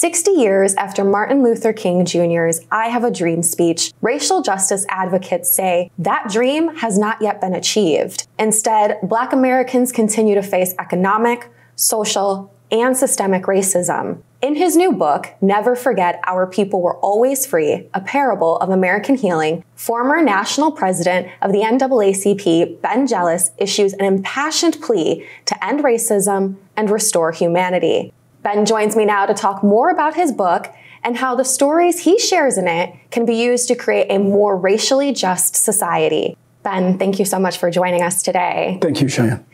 60 years after Martin Luther King Jr.'s I Have a Dream speech, racial justice advocates say that dream has not yet been achieved. Instead, Black Americans continue to face economic, social, and systemic racism. In his new book, Never Forget Our People Were Always Free, A Parable of American Healing, former national president of the NAACP, Ben Jealous, issues an impassioned plea to end racism and restore humanity. Ben joins me now to talk more about his book and how the stories he shares in it can be used to create a more racially just society. Ben, thank you so much for joining us today. Thank you, Cheyenne.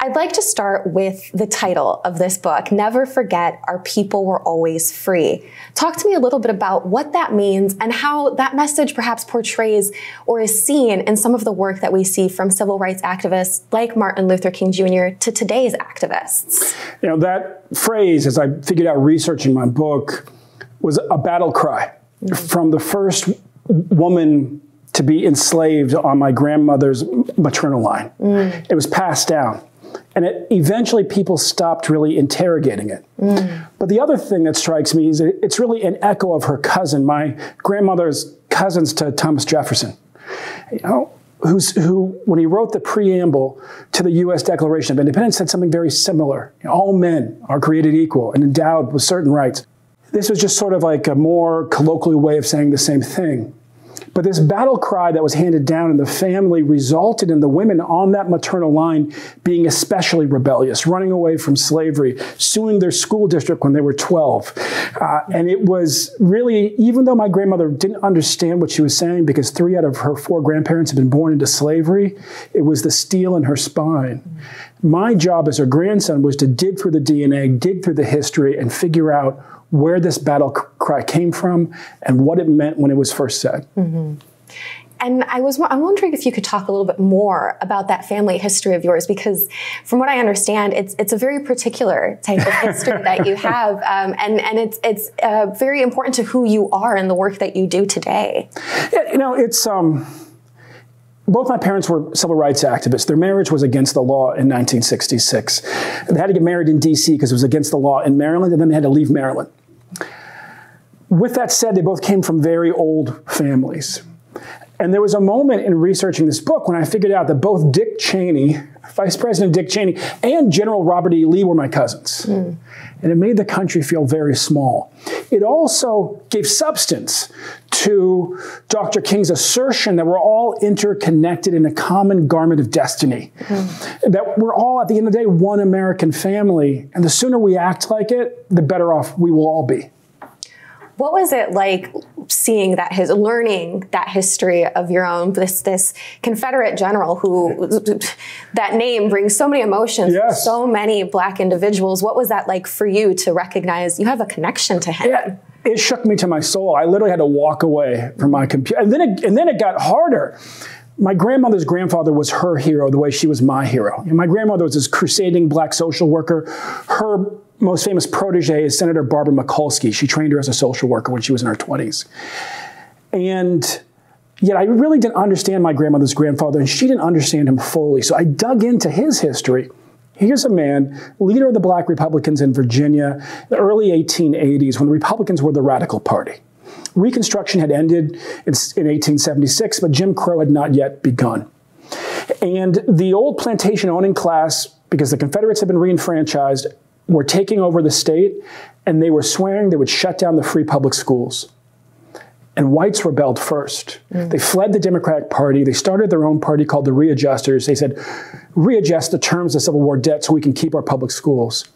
I'd like to start with the title of this book, Never Forget Our People Were Always Free. Talk to me a little bit about what that means and how that message perhaps portrays or is seen in some of the work that we see from civil rights activists like Martin Luther King Jr. to today's activists. You know, that phrase, as I figured out researching my book, was a battle cry from the first woman to be enslaved on my grandmother's maternal line. It was passed down. And eventually people stopped really interrogating it. But the other thing that strikes me is it's really an echo of her cousin, my grandmother's cousins to Thomas Jefferson, you know, who, when he wrote the preamble to the U.S. Declaration of Independence, said something very similar. You know, all men are created equal and endowed with certain rights. This was just sort of like a more colloquial way of saying the same thing. But this battle cry that was handed down in the family resulted in the women on that maternal line being especially rebellious, running away from slavery, suing their school district when they were 12. And it was really, even though my grandmother didn't understand what she was saying because 3 out of her 4 grandparents had been born into slavery, it was the steel in her spine. My job as her grandson was to dig through the DNA, dig through the history, and figure out where this battle cry came from and what it meant when it was first said. And I'm wondering if you could talk a little bit more about that family history of yours, because from what I understand, it's a very particular type of history that you have, and it's very important to who you are and the work that you do today. Yeah, you know, it's both my parents were civil rights activists. Their marriage was against the law in 1966. They had to get married in D.C. because it was against the law in Maryland, and then they had to leave Maryland. With that said, they both came from very old families. And there was a moment in researching this book when I figured out that both Dick Cheney, Vice President Dick Cheney, and General Robert E. Lee were my cousins. And it made the country feel very small. It also gave substance to Dr. King's assertion that we're all interconnected in a common garment of destiny. That we're all, at the end of the day, one American family. And the sooner we act like it, the better off we will all be. What was it like seeing that, learning that history of your own, this Confederate General who, that name brings so many emotions to so many Black individuals. What was that like for you to recognize you have a connection to him? Yeah, it shook me to my soul. I literally had to walk away from my computer. And then it got harder. My grandmother's grandfather was her hero the way she was my hero. And my grandmother was this crusading Black social worker. Her most famous protege is Senator Barbara Mikulski. She trained her as a social worker when she was in her 20s. And yet I really didn't understand my grandmother's grandfather, and she didn't understand him fully. So I dug into his history. Here's a man, leader of the Black Republicans in Virginia, the early 1880s, when the Republicans were the radical party. Reconstruction had ended in 1876, but Jim Crow had not yet begun. And the old plantation owning class, because the Confederates had been reenfranchised, were taking over the state, and they were swearing they would shut down the free public schools. And whites rebelled first. They fled the Democratic Party. They started their own party called the Readjusters. They said, readjust the terms of Civil War debt so we can keep our public schools.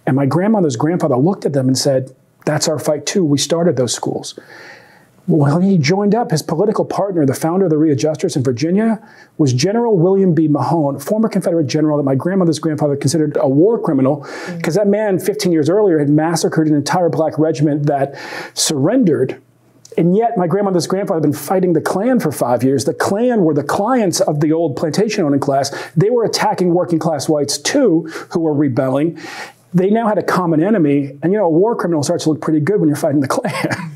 And my grandmother's grandfather looked at them and said, that's our fight too. We started those schools. Well, he joined up. His political partner, the founder of the Readjusters in Virginia, was General William B. Mahone, former Confederate general that my grandmother's grandfather considered a war criminal, because that man 15 years earlier had massacred an entire Black regiment that surrendered. And yet my grandmother's grandfather had been fighting the Klan for 5 years. The Klan were the clients of the old plantation owning class. They were attacking working class whites too, who were rebelling. They now had a common enemy. And you know, a war criminal starts to look pretty good when you're fighting the Klan.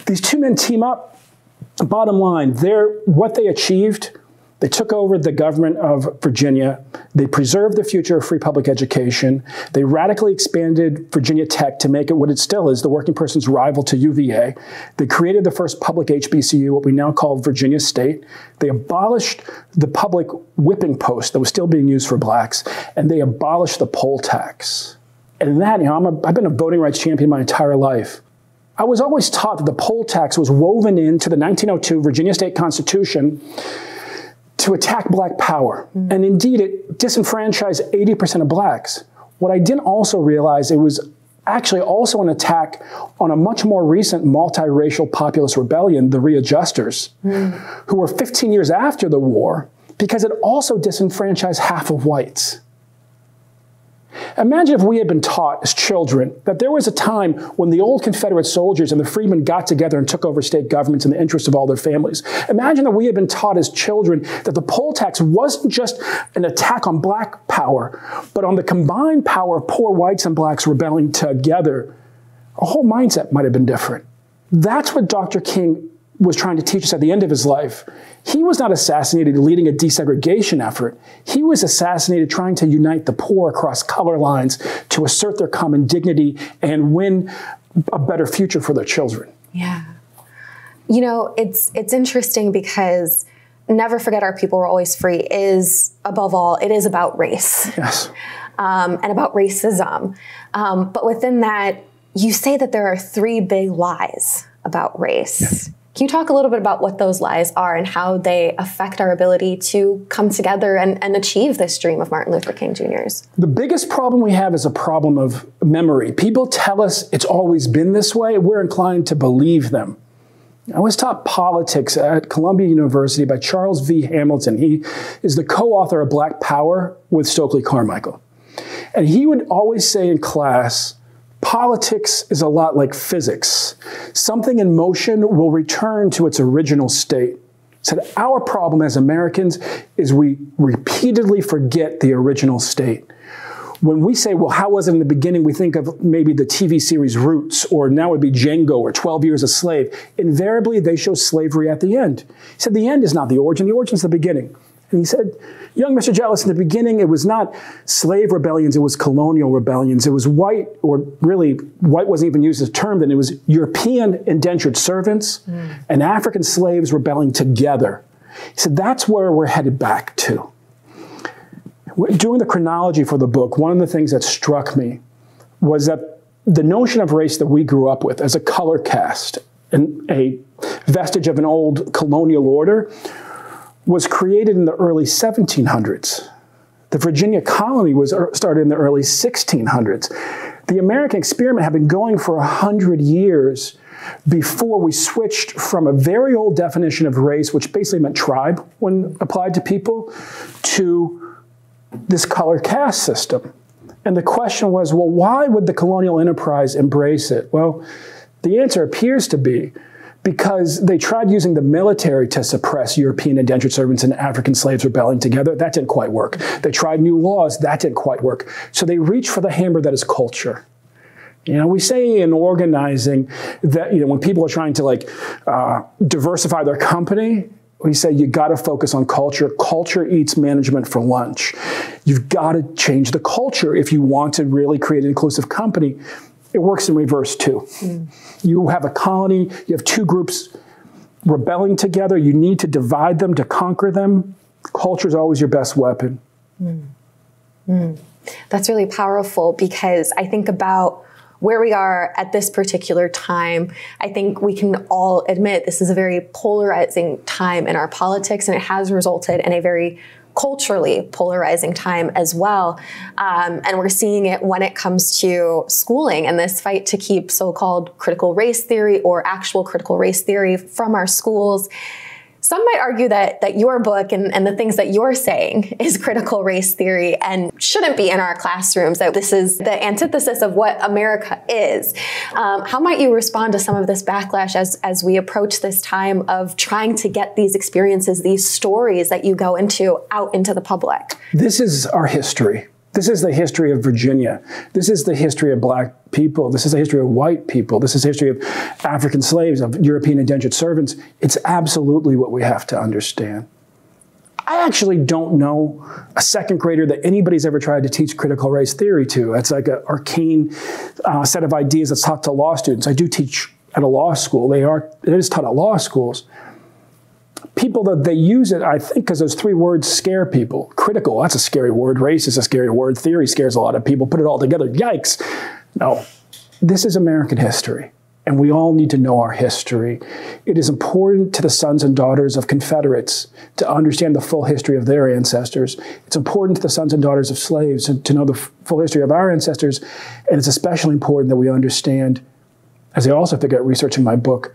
These two men team up. Bottom line, what they achieved They took over the government of Virginia. They preserved the future of free public education. They radically expanded Virginia Tech to make it what it still is, the working person's rival to UVA. They created the first public HBCU, what we now call Virginia State. They abolished the public whipping post that was still being used for blacks, and they abolished the poll tax. And that, I've been a voting rights champion my entire life. I was always taught that the poll tax was woven into the 1902 Virginia State Constitution to attack black power. And indeed, it disenfranchised 80% of blacks. What I didn't also realize, it was actually also an attack on a much more recent multiracial populist rebellion, the Readjusters, who were 15 years after the war, because it also disenfranchised half of whites. Imagine if we had been taught as children that there was a time when the old Confederate soldiers and the freedmen got together and took over state governments in the interest of all their families. Imagine that we had been taught as children that the poll tax wasn't just an attack on black power, but on the combined power of poor whites and blacks rebelling together. Our whole mindset might have been different. That's what Dr. King was trying to teach us at the end of his life. He was not assassinated leading a desegregation effort. He was assassinated trying to unite the poor across color lines to assert their common dignity and win a better future for their children. Yeah. It's interesting because Never Forget Our People Were Always Free is, above all, it is about race. Yes. And about racism. But within that, you say that there are 3 big lies about race. Yes. Can you talk a little bit about what those lies are and how they affect our ability to come together and achieve this dream of Martin Luther King Jr.'s? The biggest problem we have is a problem of memory. People tell us it's always been this way. We're inclined to believe them. I was taught politics at Columbia University by Charles V. Hamilton. He is the co-author of Black Power with Stokely Carmichael. And he would always say in class, politics is a lot like physics. Something in motion will return to its original state. So our problem as Americans is we repeatedly forget the original state. When we say, well, how was it in the beginning, we think of maybe the TV series Roots, or now it would be Django, or 12 Years a Slave. Invariably, they show slavery at the end. He said the end is not the origin is the beginning. And he said, young Mr. Jealous, in the beginning, it was not slave rebellions, it was colonial rebellions. It was white, or really, white wasn't even used as a term then, it was European indentured servants and African slaves rebelling together. He said, that's where we're headed back to. Doing the chronology for the book, one of the things that struck me was that the notion of race that we grew up with as a color caste and a vestige of an old colonial order was created in the early 1700s. The Virginia colony was started in the early 1600s. The American experiment had been going for 100 years before we switched from a very old definition of race, which basically meant tribe when applied to people, to this color caste system. And the question was, well, why would the colonial enterprise embrace it? Well, the answer appears to be because they tried using the military to suppress European indentured servants and African slaves rebelling together. That didn't quite work. They tried new laws. That didn't quite work. So they reached for the hammer that is culture. We say in organizing that, when people are trying to diversify their company, we say you got to focus on culture. Culture eats management for lunch. You've got to change the culture if you want to really create an inclusive company. It works in reverse too. You have a colony, you have 2 groups rebelling together. You need to divide them to conquer them. Culture is always your best weapon. That's really powerful because I think about where we are at this particular time. I think we can all admit this is a very polarizing time in our politics, and it has resulted in a very culturally polarizing time as well. And we're seeing it when it comes to schooling and this fight to keep so-called critical race theory or actual critical race theory from our schools. Some might argue that your book and the things that you're saying is critical race theory and shouldn't be in our classrooms, that this is the antithesis of what America is. How might you respond to some of this backlash as we approach this time of trying to get these experiences, these stories that you go into, out into the public? This is our history. This is the history of Virginia. This is the history of black people. This is the history of white people. This is the history of African slaves, of European indentured servants. It's absolutely what we have to understand. I actually don't know a second grader that anybody's ever tried to teach critical race theory to. It's like an arcane set of ideas that's taught to law students. I do teach at a law school. It is taught at law schools. People that they use it, I think, because those three words scare people. Critical, that's a scary word. Race is a scary word. Theory scares a lot of people. Put it all together, yikes. No, this is American history. And we all need to know our history. It is important to the sons and daughters of Confederates to understand the full history of their ancestors. It's important to the sons and daughters of slaves to know the full history of our ancestors. And it's especially important that we understand, as I also figure out researching my book,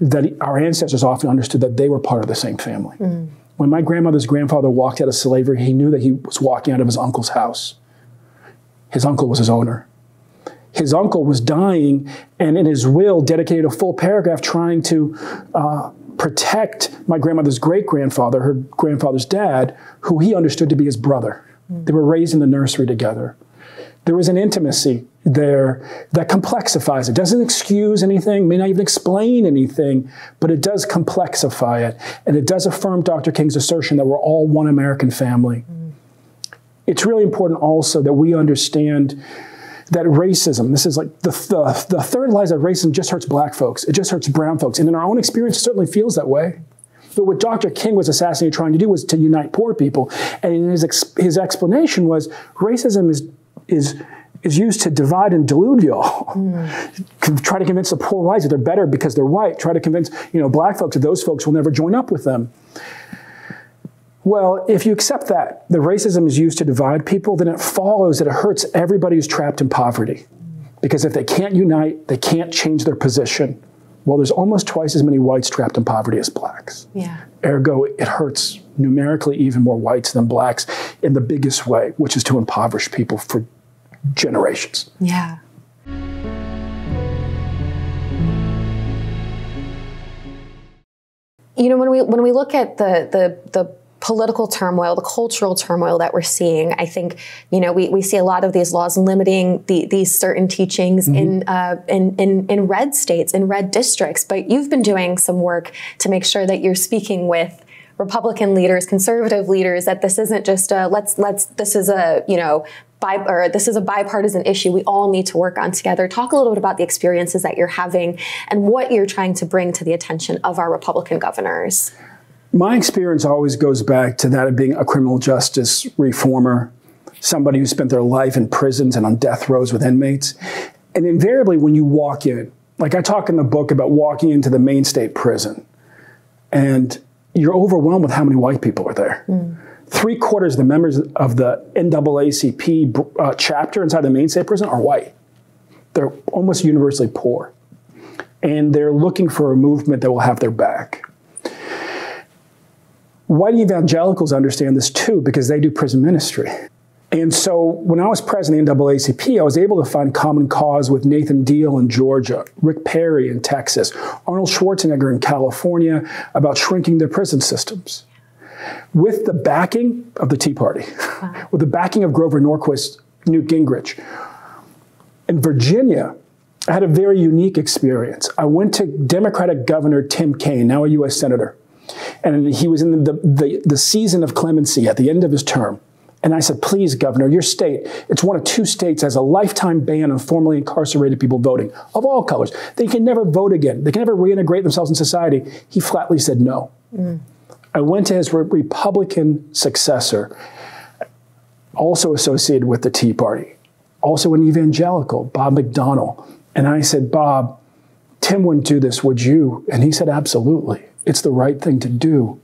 that our ancestors often understood that they were part of the same family. Mm. When my grandmother's grandfather walked out of slavery, he knew that he was walking out of his uncle's house. His uncle was his owner. His uncle was dying, and in his will dedicated a full paragraph trying to protect my grandmother's great-grandfather, her grandfather's dad, who he understood to be his brother. Mm. They were raised in the nursery together. There was an intimacy there that complexifies it. Doesn't excuse anything, may not even explain anything, but it does complexify it. And it does affirm Dr. King's assertion that we're all one American family. Mm. It's really important also that we understand that racism, this is like the third lies that racism just hurts black folks. It just hurts brown folks. And in our own experience, it certainly feels that way. But what Dr. King was assassinated trying to do was to unite poor people. And his explanation was racism is used to divide and delude y'all. Mm. Try to convince the poor whites that they're better because they're white. Try to convince black folks that those folks will never join up with them. Well, if you accept that racism is used to divide people, then it follows that it hurts everybody who's trapped in poverty. Because if they can't unite, they can't change their position. Well, there's almost twice as many whites trapped in poverty as blacks. Yeah. Ergo, it hurts numerically even more whites than blacks in the biggest way, which is to impoverish people for generations. Yeah. When we look at the political turmoil, the cultural turmoil that we're seeing, I think, we see a lot of these laws limiting these certain teachings mm-hmm. in red states, in red districts. But you've been doing some work to make sure that you're speaking with Republican leaders, conservative leaders, that this isn't just this is a bipartisan issue we all need to work on together. Talk a little bit about the experiences that you're having and what you're trying to bring to the attention of our Republican governors. My experience always goes back to that of being a criminal justice reformer, somebody who spent their life in prisons and on death rows with inmates. And invariably when you walk in, like I talk in the book about walking into the Maine State Prison, and you're overwhelmed with how many white people are there. Mm. 3/4 of the members of the NAACP chapter inside the Maine State Prison are white. They're almost universally poor. And they're looking for a movement that will have their back. White evangelicals understand this too because they do prison ministry. And so when I was president of the NAACP, I was able to find common cause with Nathan Deal in Georgia, Rick Perry in Texas, Arnold Schwarzenegger in California about shrinking their prison systems. With the backing of the Tea Party, wow. With the backing of Grover Norquist, Newt Gingrich. In Virginia, I had a very unique experience. I went to Democratic Governor Tim Kaine, now a U.S. Senator, and he was in the season of clemency at the end of his term. And I said, please, Governor, your state, it's one of 2 states that has a lifetime ban on formerly incarcerated people voting, of all colors. They can never vote again. They can never reintegrate themselves in society. He flatly said no. Mm. I went to his Republican successor, also associated with the Tea Party, also an evangelical, Bob McDonnell. And I said, Bob, Tim wouldn't do this, would you? And he said, absolutely. It's the right thing to do.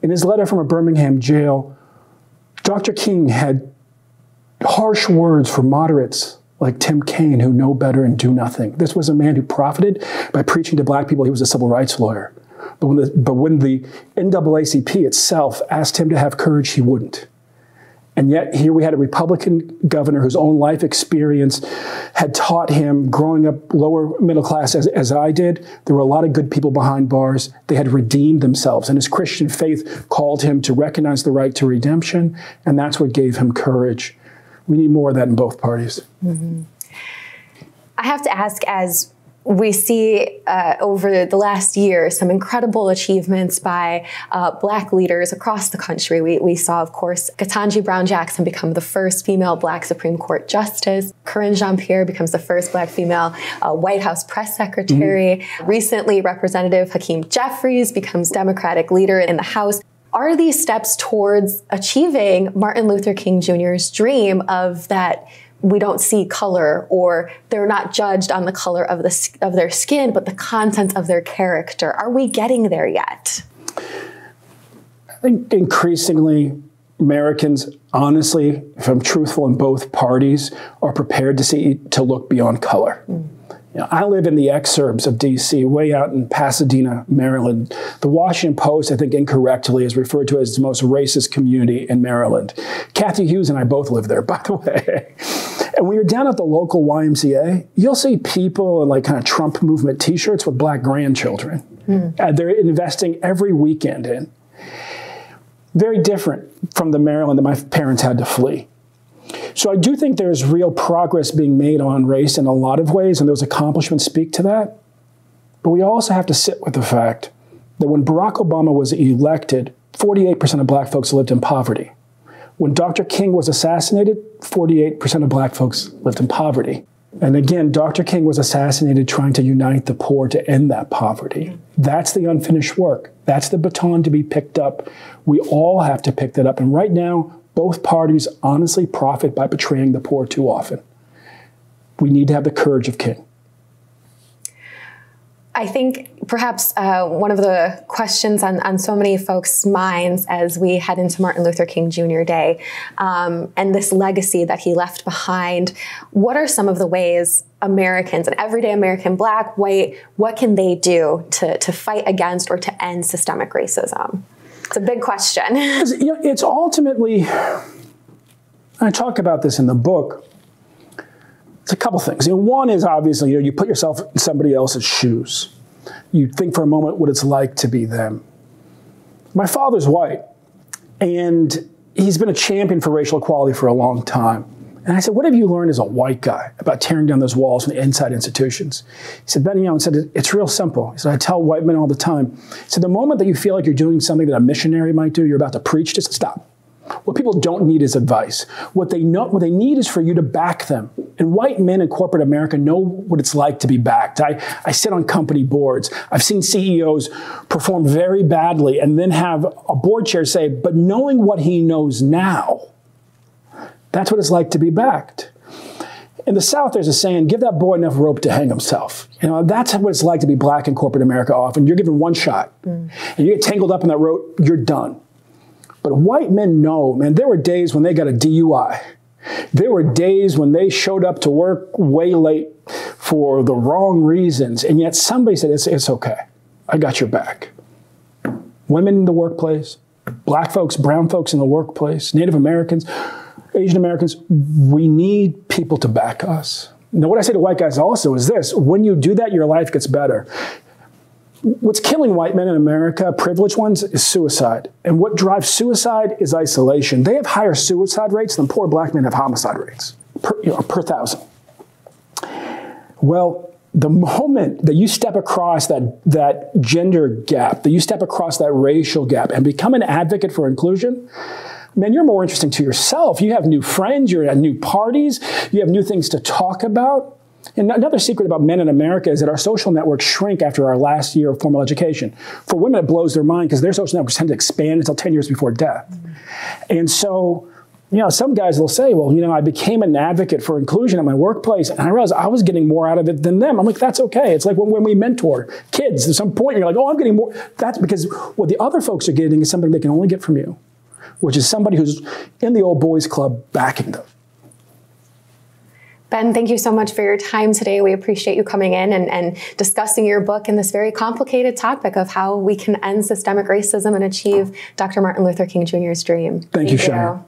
In his letter from a Birmingham jail, Dr. King had harsh words for moderates like Tim Kaine who know better and do nothing. This was a man who profited by preaching to black people. He was a civil rights lawyer. But when the NAACP itself asked him to have courage, he wouldn't. And yet here we had a Republican governor whose own life experience had taught him, growing up lower middle class as I did, there were a lot of good people behind bars. They had redeemed themselves. And his Christian faith called him to recognize the right to redemption. And that's what gave him courage. We need more of that in both parties. Mm-hmm. I have to ask, as We see over the last year some incredible achievements by Black leaders across the country. We saw, of course, Ketanji Brown Jackson become the first female Black Supreme Court Justice. Karine Jean-Pierre becomes the first Black female White House press secretary. Recently, Representative Hakeem Jeffries becomes Democratic leader in the House. Are these steps towards achieving Martin Luther King Jr.'s dream of that we don't see color, or they're not judged on the color of their skin, but the content of their character? Are we getting there yet? I think increasingly Americans, honestly, if I'm truthful, in both parties, are prepared to look beyond color. You know, I live in the exurbs of D.C., way out in Pasadena, Maryland. The Washington Post, I think incorrectly, is referred to as the most racist community in Maryland. Kathy Hughes and I both live there, by the way. And when you're down at the local YMCA, you'll see people in like kind of Trump movement T-shirts with Black grandchildren. They're investing every weekend in. Very different from the Maryland that my parents had to flee. So I do think there's real progress being made on race in a lot of ways, and those accomplishments speak to that. But we also have to sit with the fact that when Barack Obama was elected, 48% of Black folks lived in poverty. When Dr. King was assassinated, 48% of Black folks lived in poverty. And again, Dr. King was assassinated trying to unite the poor to end that poverty. That's the unfinished work. That's the baton to be picked up. We all have to pick that up. And right now, both parties honestly profit by betraying the poor too often. We need to have the courage of King. I think perhaps one of the questions on so many folks' minds as we head into Martin Luther King Jr. Day and this legacy that he left behind, what are some of the ways Americans, an everyday American, Black, white, what can they do to fight against or to end systemic racism? It's a big question. You know, it's ultimately, I talk about this in the book, it's a couple things. You know, one is obviously, you put yourself in somebody else's shoes. You think for a moment what it's like to be them. My father's white, and he's been a champion for racial equality for a long time. And I said, what have you learned as a white guy about tearing down those walls from the inside institutions? He said, Benny, you know, it's real simple. He said, I tell white men all the time. He said, the moment that you feel like you're doing something that a missionary might do, you're about to preach, just stop. What people don't need is advice. What they need is for you to back them. And white men in corporate America know what it's like to be backed. I sit on company boards. I've seen CEOs perform very badly and then have a board chair say, but knowing what he knows now, that's what it's like to be backed. In the South, there's a saying, give that boy enough rope to hang himself. You know, that's what it's like to be Black in corporate America often. You're given one shot. And you get tangled up in that rope, you're done. But white men know, man, there were days when they got a DUI. There were days when they showed up to work way late for the wrong reasons. And yet somebody said, it's okay. I got your back. Women in the workplace, Black folks, brown folks in the workplace, Native Americans, Asian Americans, we need people to back us. Now, what I say to white guys also is this: when you do that, your life gets better. What's killing white men in America, privileged ones, is suicide. And what drives suicide is isolation. They have higher suicide rates than poor Black men have homicide rates per thousand. Well, the moment that you step across that gender gap, that you step across that racial gap and become an advocate for inclusion, man, you're more interesting to yourself. You have new friends, you're at new parties, you have new things to talk about. And another secret about men in America is that our social networks shrink after our last year of formal education. For women, it blows their mind because their social networks tend to expand until 10 years before death. And so, you know, some guys will say, well, you know, I became an advocate for inclusion at my workplace, and I realized I was getting more out of it than them. I'm like, that's okay. It's like when we mentor kids, at some point you're like, oh, I'm getting more. That's because what the other folks are getting is something they can only get from you, which is somebody who's in the old boys club backing them. Ben, thank you so much for your time today. We appreciate you coming in and discussing your book and this very complicated topic of how we can end systemic racism and achieve Dr. Martin Luther King Jr.'s dream. Thank you, Sharon.